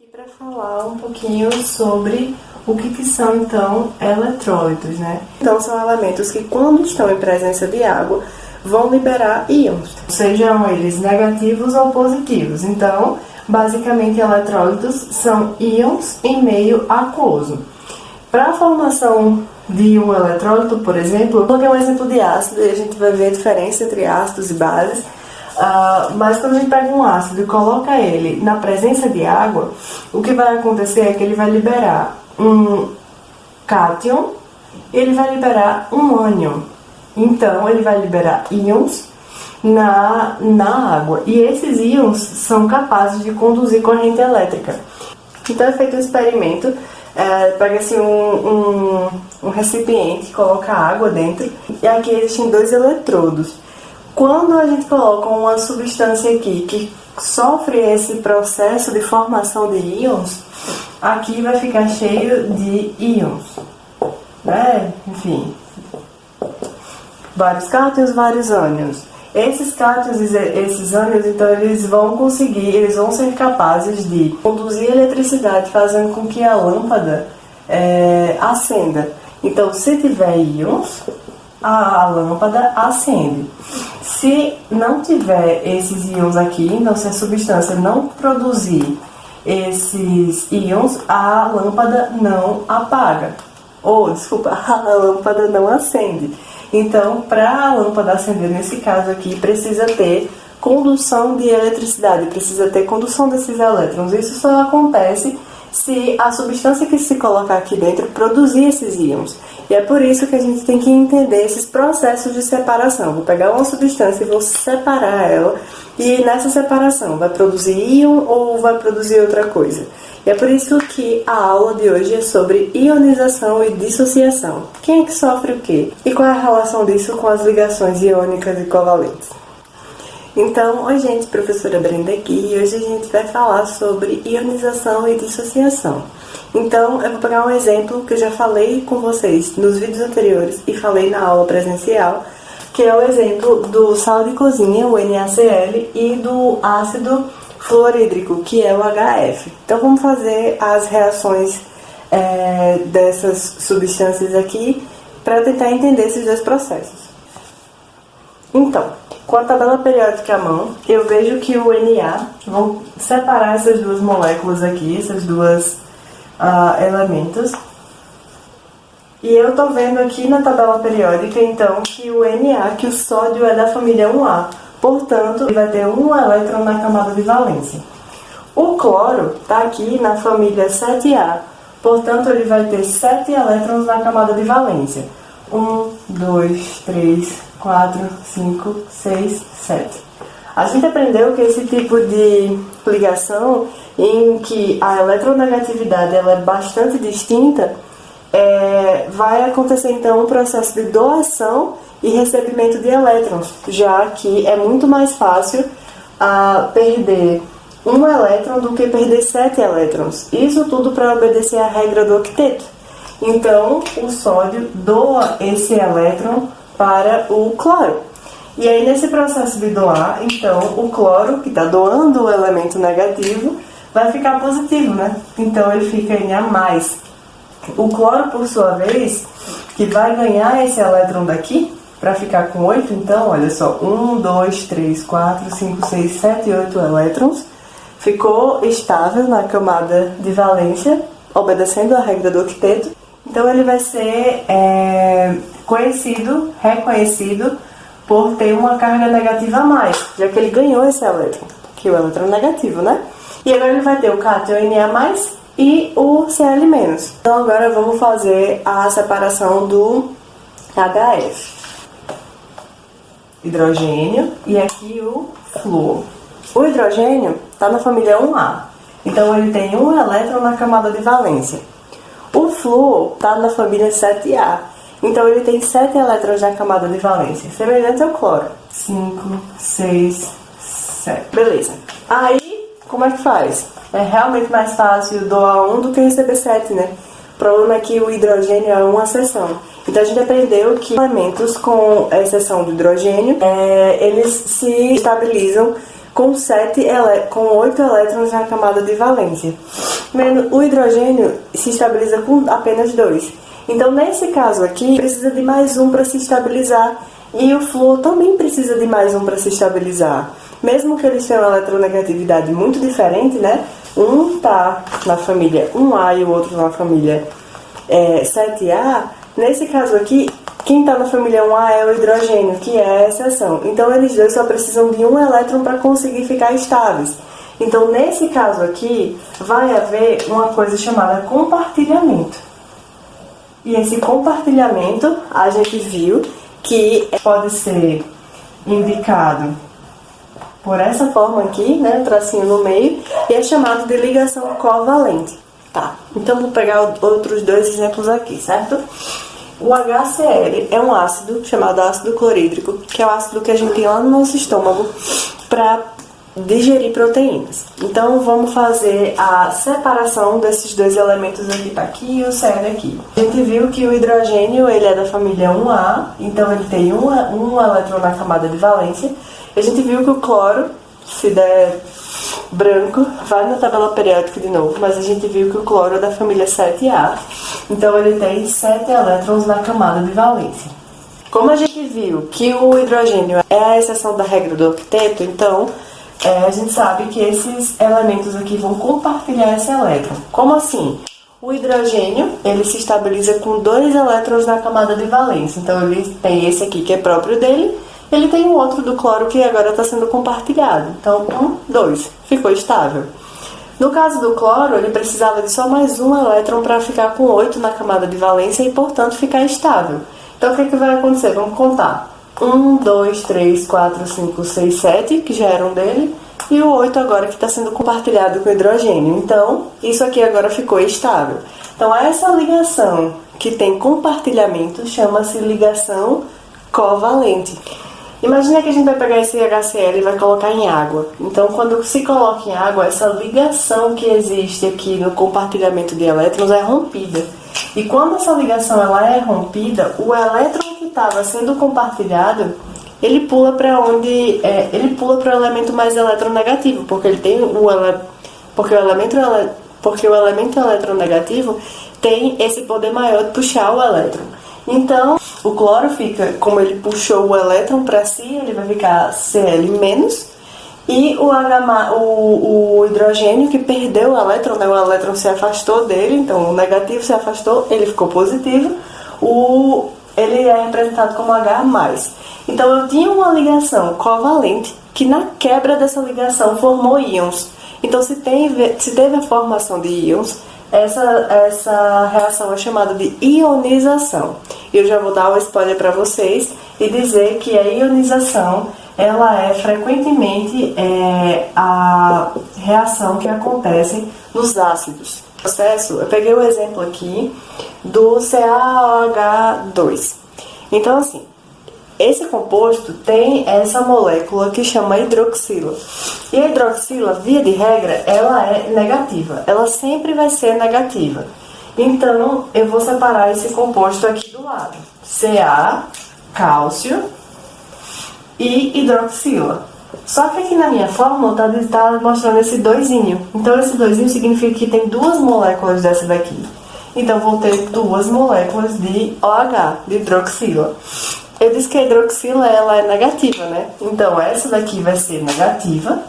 E para falar um pouquinho sobre o que são então eletrólitos, né? Então são elementos que quando estão em presença de água vão liberar íons, sejam eles negativos ou positivos. Então, basicamente eletrólitos são íons em meio aquoso. Para a formação de um eletrólito, por exemplo, eu coloquei um exemplo de ácido e a gente vai ver a diferença entre ácidos e bases. Mas quando a gente pega um ácido e coloca ele na presença de água, o que vai acontecer é que ele vai liberar um cátion e ele vai liberar um ânion. Então, ele vai liberar íons na água. E esses íons são capazes de conduzir corrente elétrica. Então, é feito um experimento. Pega-se um recipiente, coloca água dentro. E aqui existem dois eletrodos. Quando a gente coloca uma substância aqui que sofre esse processo de formação de íons, aqui vai ficar cheio de íons, né? Enfim, vários cátions, vários ânions. Esses cátions e esses ânions, então, eles vão ser capazes de conduzir eletricidade, fazendo com que a lâmpada acenda. Então, se tiver íons, a lâmpada acende. Se não tiver esses íons aqui, então se a substância não produzir esses íons, a lâmpada não apaga. A lâmpada não acende. Então, para a lâmpada acender, nesse caso aqui, precisa ter condução de eletricidade, precisa ter condução desses elétrons. Isso só acontece se a substância que se colocar aqui dentro produzir esses íons. E é por isso que a gente tem que entender esses processos de separação. Vou pegar uma substância e vou separar ela, e nessa separação vai produzir íon ou vai produzir outra coisa. E é por isso que a aula de hoje é sobre ionização e dissociação. Quem é que sofre o quê? E qual é a relação disso com as ligações iônicas e covalentes? Então, oi gente, professora Brenda aqui, e hoje a gente vai falar sobre ionização e dissociação. Então, eu vou pegar um exemplo que eu já falei com vocês nos vídeos anteriores e falei na aula presencial, que é o exemplo do sal de cozinha, o NaCl, e do ácido fluorídrico, que é o HF. Então, vamos fazer as reações dessas substâncias aqui para tentar entender esses dois processos. Então, com a tabela periódica à mão, eu vejo que o Na, vou separar essas duas moléculas aqui, esses dois elementos. E eu estou vendo aqui na tabela periódica, então, que o Na, que o sódio é da família 1A. Portanto, ele vai ter um elétron na camada de valência. O cloro está aqui na família 7A. Portanto, ele vai ter 7 elétrons na camada de valência. 1, 2, 3, 4, 5, 6, 7. A gente aprendeu que esse tipo de ligação, em que a eletronegatividade ela é bastante distinta, vai acontecer então um processo de doação e recebimento de elétrons, já que é muito mais fácil perder um elétron do que perder 7 elétrons. Isso tudo para obedecer à regra do octeto. Então, o sódio doa esse elétron para o cloro. E aí, nesse processo de doar, então, o cloro, que está doando o elemento negativo, vai ficar positivo, né? Então, ele fica em A+. O cloro, por sua vez, que vai ganhar esse elétron daqui, para ficar com 8, então, olha só, 1, 2, 3, 4, 5, 6, 7, 8 elétrons. Ficou estável na camada de valência, obedecendo a regra do octeto. Então, ele vai ser reconhecido por ter uma carga negativa a mais, já que ele ganhou esse elétron, que é o elétron negativo, né? E agora ele vai ter o cátion Na+, e o Cl-. Então, agora vamos fazer a separação do HF. Hidrogênio e aqui o flúor. O hidrogênio está na família 1A, então ele tem um elétron na camada de valência. O flúor está na família 7A, então ele tem 7 elétrons na camada de valência, semelhante ao cloro. 5, 6, 7. Beleza. Aí, como é que faz? É realmente mais fácil doar 1 do que receber 7, né? O problema é que o hidrogênio é uma seção. Então a gente aprendeu que elementos com exceção do hidrogênio, eles se estabilizam com 8 elétrons na camada de valência. O hidrogênio se estabiliza com apenas 2. Então, nesse caso aqui, precisa de mais um para se estabilizar. E o flúor também precisa de mais um para se estabilizar. Mesmo que eles tenham uma eletronegatividade muito diferente, né? Um está na família 1A e o outro na família 7A. Nesse caso aqui, quem está na família 1A é o hidrogênio, que é a exceção. Então, eles dois só precisam de um elétron para conseguir ficar estáveis. Então, nesse caso aqui, vai haver uma coisa chamada compartilhamento. E esse compartilhamento, a gente viu que pode ser indicado por essa forma aqui, né, tracinho no meio, e é chamado de ligação covalente. Tá, então vou pegar outros dois exemplos aqui, certo? O HCl é um ácido chamado ácido clorídrico, que é o ácido que a gente tem lá no nosso estômago para digerir proteínas. Então vamos fazer a separação desses dois elementos aqui, tá aqui e o Cl aqui. A gente viu que o hidrogênio ele é da família 1A, então ele tem um elétron na camada de valência. A gente viu que o cloro, se der branco, vai na tabela periódica de novo, mas a gente viu que o cloro é da família 7A, então ele tem 7 elétrons na camada de valência. Como a gente viu que o hidrogênio é a exceção da regra do octeto, então a gente sabe que esses elementos aqui vão compartilhar esse elétron. Como assim? O hidrogênio, ele se estabiliza com 2 elétrons na camada de valência. Então, ele tem esse aqui que é próprio dele, ele tem o outro do cloro que agora está sendo compartilhado. Então, 2, ficou estável. No caso do cloro, ele precisava de só mais um elétron para ficar com 8 na camada de valência e, portanto, ficar estável. Então, o que vai acontecer? Vamos contar. 1, 2, 3, 4, 5, 6, 7, que já eram dele, e o 8 agora que está sendo compartilhado com o hidrogênio. Então, isso aqui agora ficou estável. Então, essa ligação que tem compartilhamento chama-se ligação covalente. Imagina que a gente vai pegar esse HCl e vai colocar em água. Então, quando se coloca em água, essa ligação que existe aqui no compartilhamento de elétrons é rompida. E quando essa ligação ela é rompida, o elétron que estava sendo compartilhado, ele pula para onde ele pula para o elemento mais eletronegativo, porque ele tem porque o elemento eletronegativo tem esse poder maior de puxar o elétron. Então, o cloro fica, como ele puxou o elétron para si, ele vai ficar Cl-, e o hidrogênio que perdeu o elétron se afastou dele, então o negativo se afastou, ele ficou positivo, ele é representado como H+. Então eu tinha uma ligação covalente que na quebra dessa ligação formou íons. Então se teve a formação de íons, essa reação é chamada de ionização. Eu já vou dar um spoiler para vocês e dizer que a ionização ela é frequentemente a reação que acontece nos ácidos. Processo, eu peguei o exemplo aqui do CaOH2. Então, assim, esse composto tem essa molécula que chama hidroxila. E a hidroxila, via de regra, ela é negativa. Ela sempre vai ser negativa. Então, eu vou separar esse composto aqui do lado. Ca, cálcio e hidroxila. Só que aqui na minha fórmula tá mostrando esse 2-inho. Então, esse 2-inho significa que tem 2 moléculas dessa daqui. Então, vou ter 2 moléculas de OH, de hidroxila. Eu disse que a hidroxila ela é negativa, né? Então, essa daqui vai ser negativa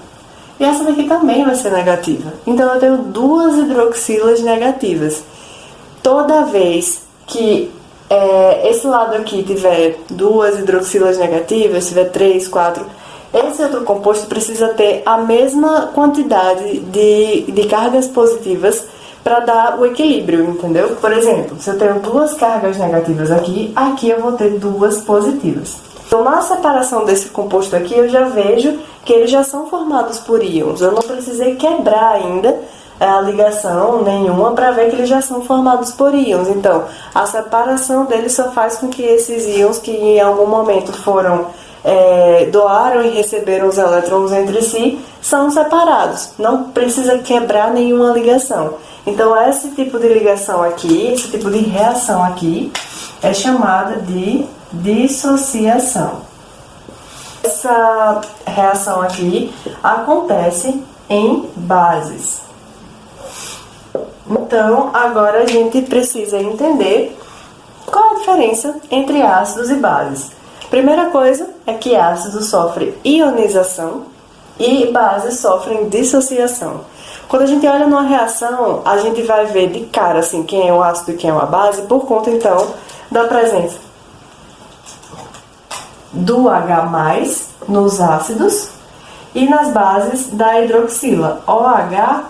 e essa daqui também vai ser negativa. Então, eu tenho 2 hidroxilas negativas. Toda vez que esse lado aqui tiver 2 hidroxilas negativas, tiver 3, 4, esse outro composto precisa ter a mesma quantidade de cargas positivas para dar o equilíbrio, entendeu? Por exemplo, se eu tenho 2 cargas negativas aqui, aqui eu vou ter 2 positivas. Então, na separação desse composto aqui, eu já vejo que eles já são formados por íons. Eu não precisei quebrar ainda a ligação nenhuma para ver que eles já são formados por íons. Então, a separação deles só faz com que esses íons que em algum momento foram doaram e receberam os elétrons entre si, são separados. Não precisa quebrar nenhuma ligação. Então, esse tipo de ligação aqui, esse tipo de reação aqui, é chamada de dissociação. Essa reação aqui acontece em bases. Então, agora a gente precisa entender qual é a diferença entre ácidos e bases. Primeira coisa é que ácidos sofrem ionização e bases sofrem dissociação. Quando a gente olha numa reação, a gente vai ver de cara assim, quem é o ácido e quem é uma base, por conta então da presença do H+ nos ácidos e nas bases da hidroxila, OH-.